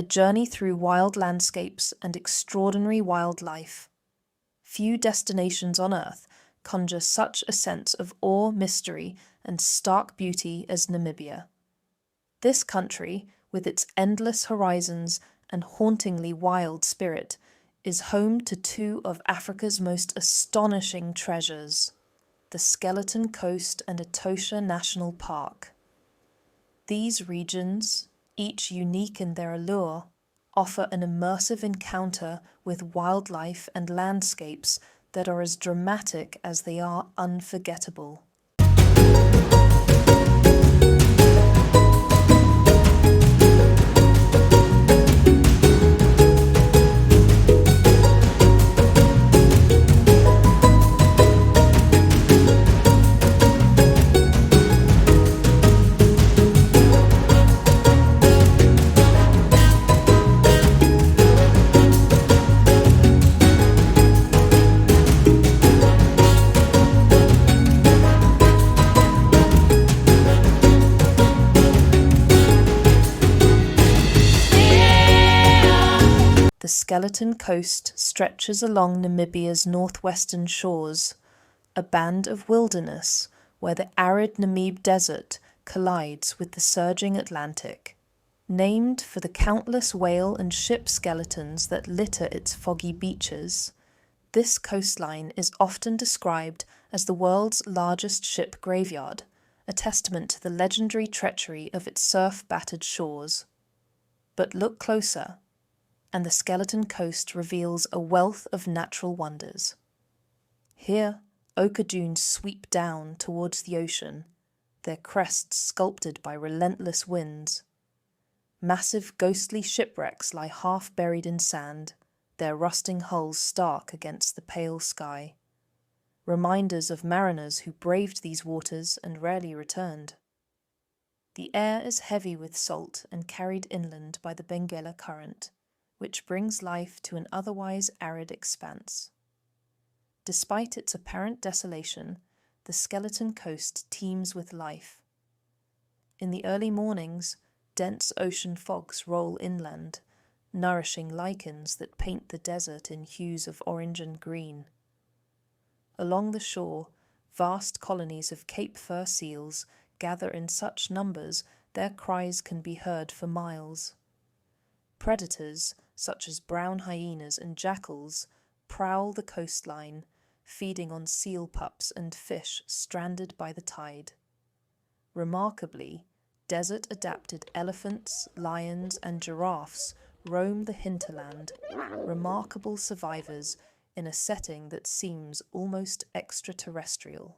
journey through wild landscapes and extraordinary wildlife. Few destinations on Earth conjure such a sense of awe, mystery, and stark beauty as Namibia. This country, with its endless horizons and hauntingly wild spirit, is home to two of Africa's most astonishing treasures, the Skeleton Coast and Etosha National Park. These regions, each unique in their allure, offer an immersive encounter with wildlife and landscapes that are as dramatic as they are unforgettable. The Skeleton Coast stretches along Namibia's northwestern shores, a band of wilderness where the arid Namib Desert collides with the surging Atlantic. Named for the countless whale and ship skeletons that litter its foggy beaches, this coastline is often described as the world's largest ship graveyard, a testament to the legendary treachery of its surf-battered shores. But look closer, and the Skeleton Coast reveals a wealth of natural wonders. Here, ochre dunes sweep down towards the ocean, their crests sculpted by relentless winds. Massive ghostly shipwrecks lie half buried in sand, their rusting hulls stark against the pale sky. Reminders of mariners who braved these waters and rarely returned. The air is heavy with salt and carried inland by the Benguela current, which brings life to an otherwise arid expanse. Despite its apparent desolation, the Skeleton Coast teems with life. In the early mornings, dense ocean fogs roll inland, nourishing lichens that paint the desert in hues of orange and green. Along the shore, vast colonies of Cape fur seals gather in such numbers their cries can be heard for miles. Predators, such as brown hyenas and jackals, prowl the coastline, feeding on seal pups and fish stranded by the tide. Remarkably, desert-adapted elephants, lions, and giraffes roam the hinterland, remarkable survivors in a setting that seems almost extraterrestrial.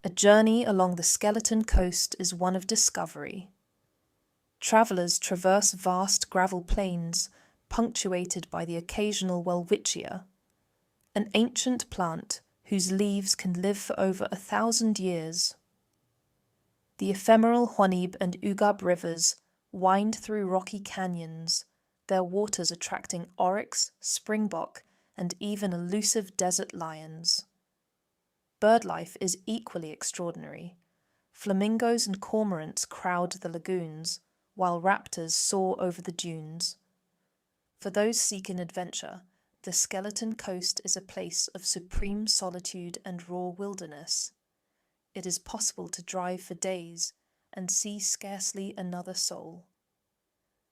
A journey along the Skeleton Coast is one of discovery. Travellers traverse vast gravel plains, punctuated by the occasional welwitschia, an ancient plant whose leaves can live for over 1,000 years. The ephemeral Hwanib and Ugab rivers wind through rocky canyons, their waters attracting oryx, springbok, and even elusive desert lions. Birdlife is equally extraordinary. Flamingos and cormorants crowd the lagoons, while raptors soar over the dunes. For those seeking adventure, the Skeleton Coast is a place of supreme solitude and raw wilderness. It is possible to drive for days and see scarcely another soul.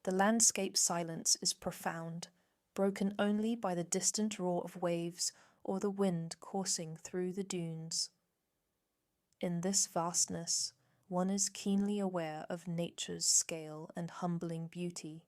The landscape silence is profound, broken only by the distant roar of waves or the wind coursing through the dunes. In this vastness, one is keenly aware of nature's scale and humbling beauty.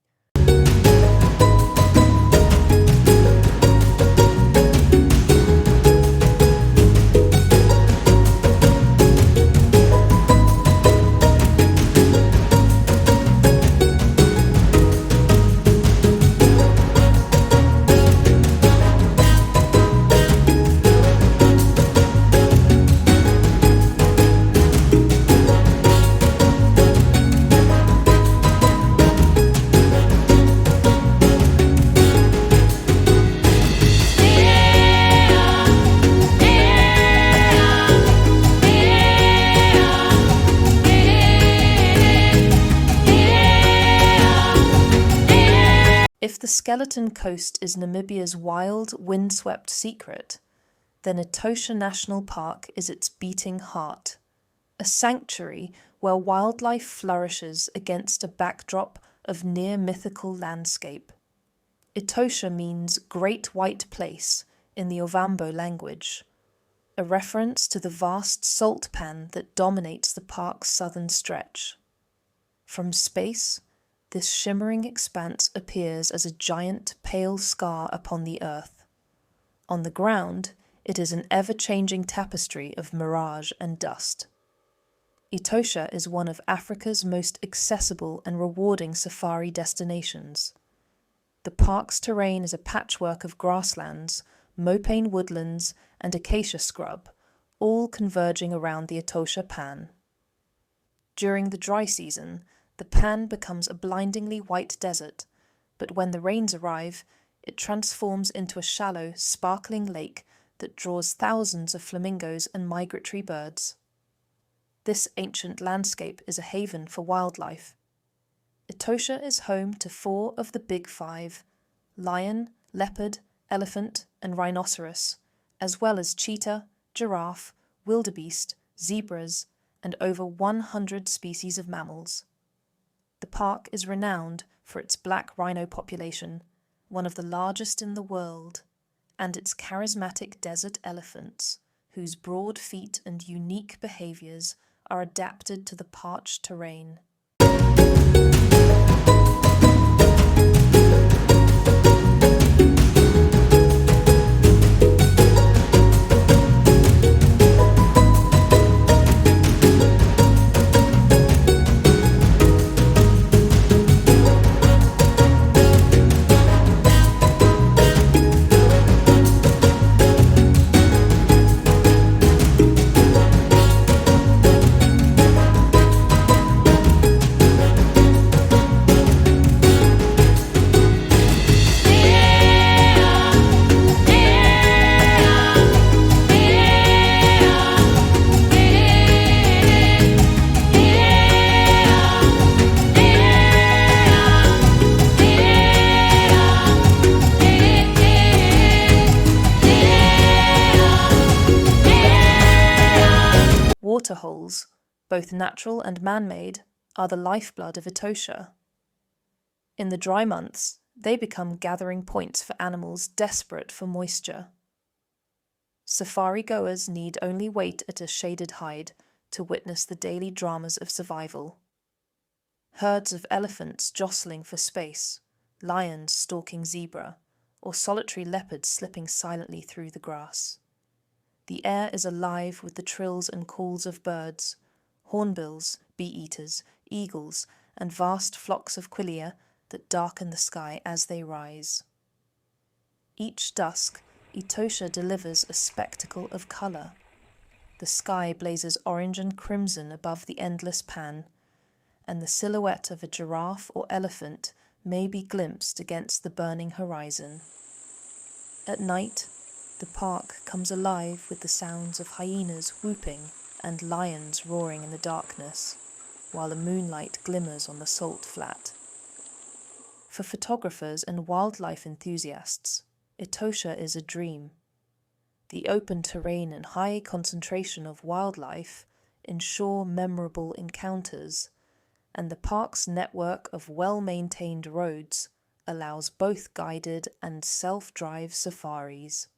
the Skeleton Coast is Namibia's wild, windswept secret, then Etosha National Park is its beating heart, a sanctuary where wildlife flourishes against a backdrop of near-mythical landscape. Etosha means Great White Place in the Ovambo language, a reference to the vast salt pan that dominates the park's southern stretch. From space, this shimmering expanse appears as a giant pale scar upon the earth. On the ground, it is an ever-changing tapestry of mirage and dust. Etosha is one of Africa's most accessible and rewarding safari destinations. The park's terrain is a patchwork of grasslands, mopane woodlands, and acacia scrub, all converging around the Etosha Pan. During the dry season, the pan becomes a blindingly white desert, but when the rains arrive, it transforms into a shallow, sparkling lake that draws thousands of flamingos and migratory birds. This ancient landscape is a haven for wildlife. Etosha is home to 4 of the Big Five: lion, leopard, elephant, and rhinoceros, as well as cheetah, giraffe, wildebeest, zebras, and over 100 species of mammals. The park is renowned for its black rhino population, one of the largest in the world, and its charismatic desert elephants, whose broad feet and unique behaviors are adapted to the parched terrain. Waterholes, both natural and man-made, are the lifeblood of Etosha. In the dry months, they become gathering points for animals desperate for moisture. Safari goers need only wait at a shaded hide to witness the daily dramas of survival. Herds of elephants jostling for space, lions stalking zebra, or solitary leopards slipping silently through the grass. The air is alive with the trills and calls of birds, hornbills, bee-eaters, eagles, and vast flocks of quelea that darken the sky as they rise. Each dusk, Etosha delivers a spectacle of colour. The sky blazes orange and crimson above the endless pan, and the silhouette of a giraffe or elephant may be glimpsed against the burning horizon. At night, the park comes alive with the sounds of hyenas whooping and lions roaring in the darkness, while the moonlight glimmers on the salt flat. For photographers and wildlife enthusiasts, Etosha is a dream. The open terrain and high concentration of wildlife ensure memorable encounters, and the park's network of well-maintained roads allows both guided and self-drive safaris.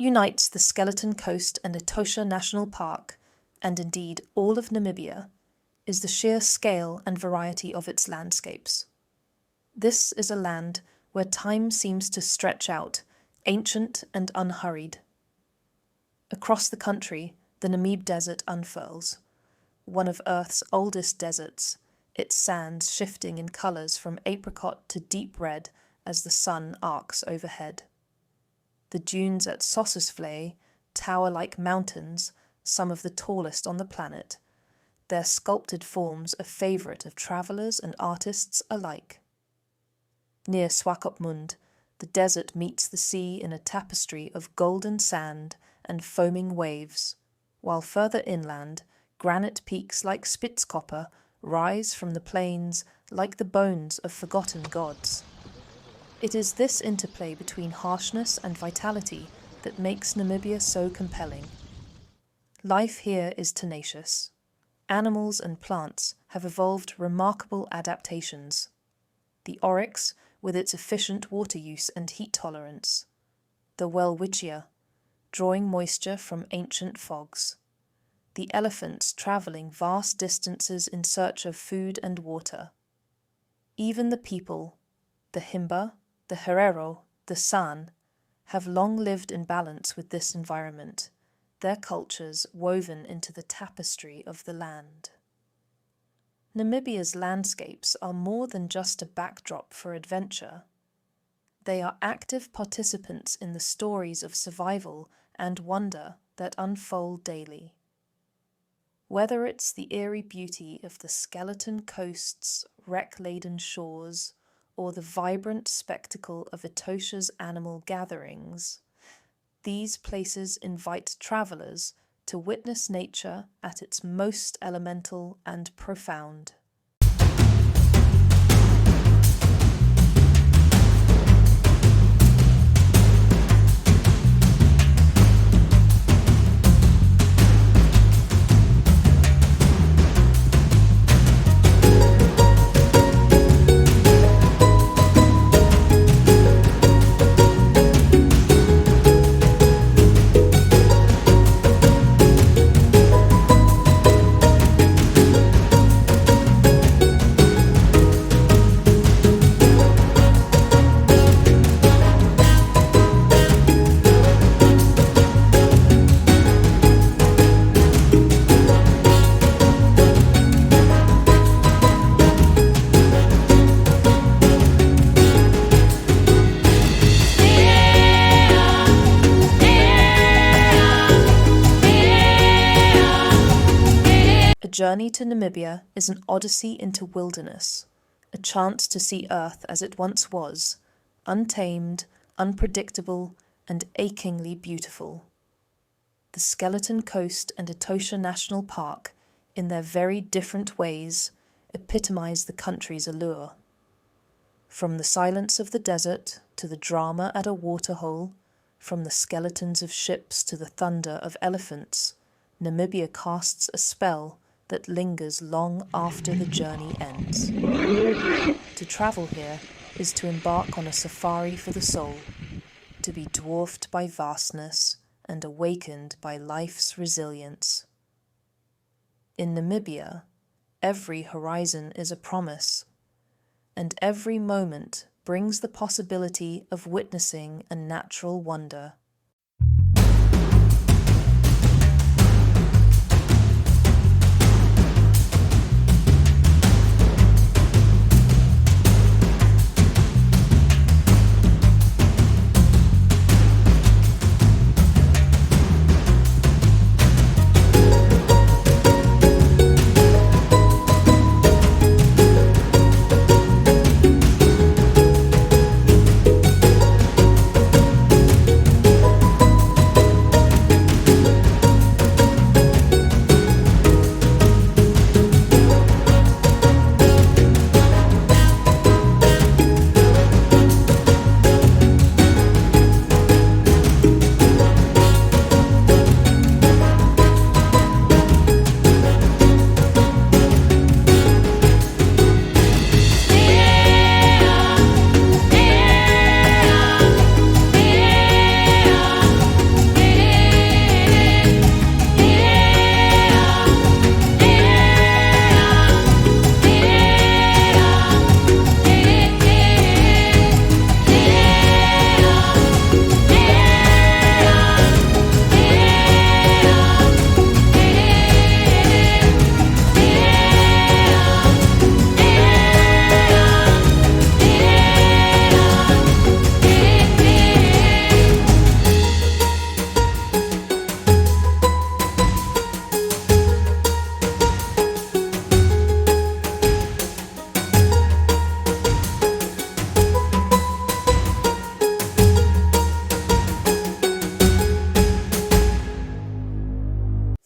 unites the Skeleton Coast and Etosha National Park, and indeed all of Namibia, is the sheer scale and variety of its landscapes. This is a land where time seems to stretch out, ancient and unhurried. Across the country, the Namib Desert unfurls, one of Earth's oldest deserts, its sands shifting in colours from apricot to deep red as the sun arcs overhead. The dunes at 𝐿𝐶𝐻𝐿𝐴 tower like mountains, some of the tallest on the planet, their sculpted forms a favourite of travellers and artists alike. Near Swakopmund, the desert meets the sea in a tapestry of golden sand and foaming waves, while further inland, granite peaks like Spitzkoppe rise from the plains like the bones of forgotten gods. It is this interplay between harshness and vitality that makes Namibia so compelling. Life here is tenacious. Animals and plants have evolved remarkable adaptations. The oryx, with its efficient water use and heat tolerance. The welwitschia, drawing moisture from ancient fogs. The elephants travelling vast distances in search of food and water. Even the people, the Himba, the Herero, the San, have long lived in balance with this environment, their cultures woven into the tapestry of the land. Namibia's landscapes are more than just a backdrop for adventure. They are active participants in the stories of survival and wonder that unfold daily. Whether it's the eerie beauty of the skeleton coasts, wreck-laden shores, or the vibrant spectacle of Etosha's animal gatherings, these places invite travellers to witness nature at its most elemental and profound. A journey to Namibia is an odyssey into wilderness, a chance to see Earth as it once was, untamed, unpredictable, and achingly beautiful. The Skeleton Coast and Etosha National Park, in their very different ways, epitomize the country's allure. From the silence of the desert to the drama at a waterhole, from the skeletons of ships to the thunder of elephants, Namibia casts a spell that lingers long after the journey ends. To travel here is to embark on a safari for the soul, to be dwarfed by vastness and awakened by life's resilience. In Namibia, every horizon is a promise, and every moment brings the possibility of witnessing a natural wonder.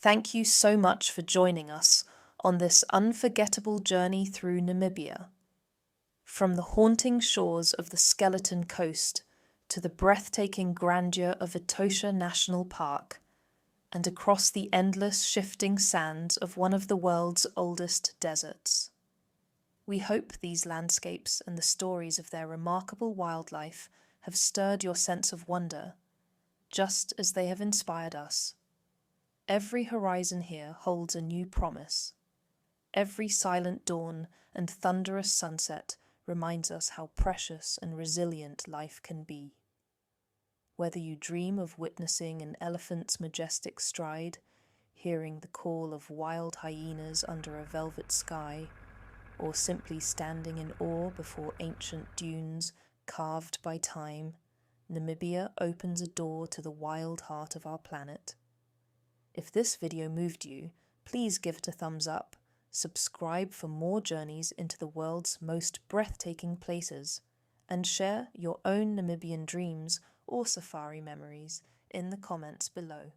Thank you so much for joining us on this unforgettable journey through Namibia. From the haunting shores of the Skeleton Coast to the breathtaking grandeur of Etosha National Park, and across the endless shifting sands of one of the world's oldest deserts. We hope these landscapes and the stories of their remarkable wildlife have stirred your sense of wonder, just as they have inspired us. Every horizon here holds a new promise. Every silent dawn and thunderous sunset reminds us how precious and resilient life can be. Whether you dream of witnessing an elephant's majestic stride, hearing the call of wild hyenas under a velvet sky, or simply standing in awe before ancient dunes carved by time, Namibia opens a door to the wild heart of our planet. If this video moved you, please give it a thumbs up, subscribe for more journeys into the world's most breathtaking places, and share your own Namibian dreams or safari memories in the comments below.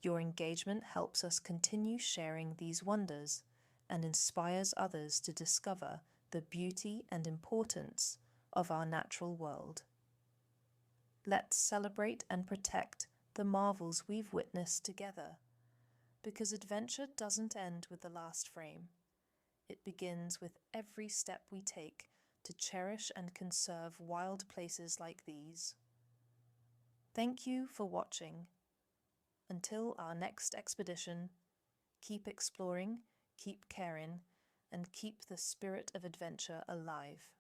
Your engagement helps us continue sharing these wonders and inspires others to discover the beauty and importance of our natural world. Let's celebrate and protect the marvels we've witnessed together, because adventure doesn't end with the last frame. It begins with every step we take to cherish and conserve wild places like these. Thank you for watching. Until our next expedition, keep exploring, keep caring, and keep the spirit of adventure alive.